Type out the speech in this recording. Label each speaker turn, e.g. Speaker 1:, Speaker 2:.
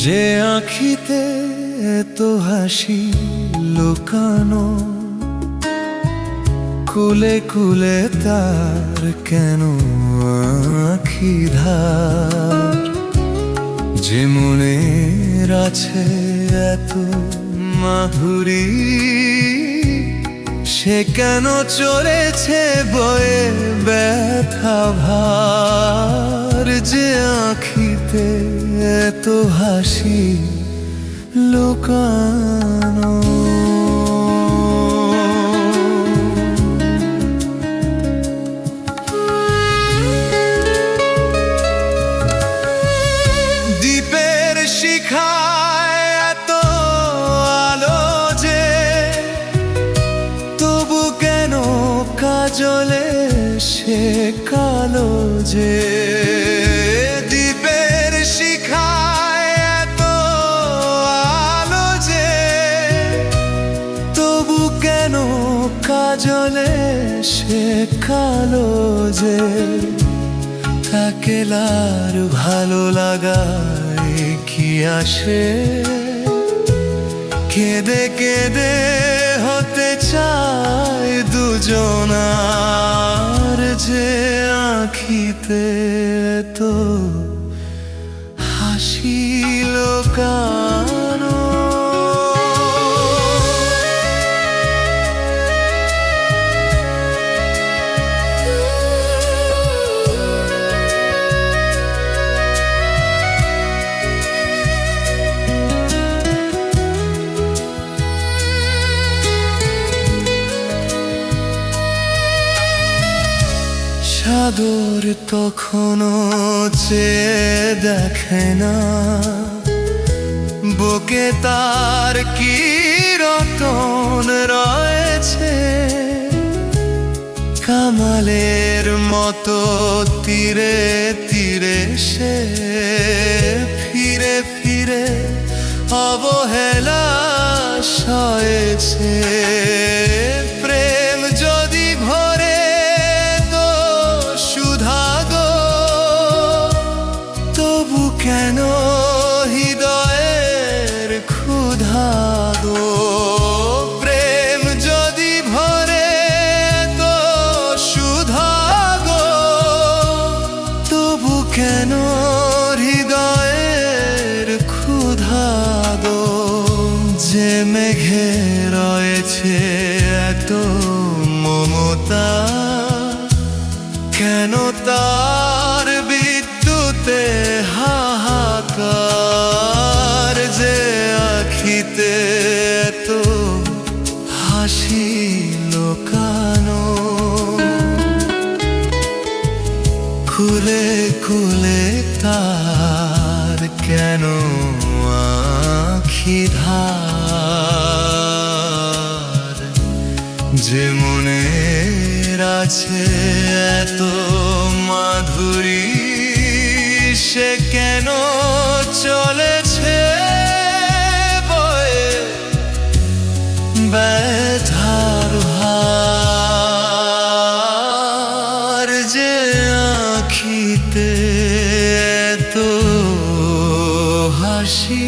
Speaker 1: যে আঁখিতে এতো হাসি লুকানো, কুলে কুলে তার কেন আঁখি ধার। যে মনের আছে এত মাধুরী, সে কেন চলেছে বয়ে ব্যথা ভার। যে আঁখিতে এত হাসি লুকানো, দ্বীপের শিখায় এত আলো যে, তবু কেন কাজলে সে কালো যে। দ্বীপের শিখায় এত আলো যে, তবু কেন কাজলে সে কালো যে। তাকে লার ভালো লাগায় কি আসে, কেঁদে কেঁদে হতে চায় দুজনার। যে আঁখিতে তো হাসি লুকানো, সাদর তখনও চেয়ে দেখে না, বুকে তার কি রতন রয়েছে। কামালের মতো তীরে তীরে সে ফিরে ফিরে অবহেলা সয়েছে। প্রেম যদি ভরে তো সুধা গো, তবু কেন হৃদয়ের ক্ষুধা গো। প্রেম যদি ভরে তো সুধা গো, তবু কেন হৃদয়ের ক্ষুধা গো। যে মেঘে রয়েছে এত মমতা, কেন তার বিদ্যুতে হাহাকার। যে আঁখিতে এত হাসি লুকানো, কুলে কুলে তার কেন আঁখি ধার। যে মনের আছে এত মাধুরী, সে কেন চলেছে বয়ে ব্যথার ভার। যে আঁখিতে এত হাসি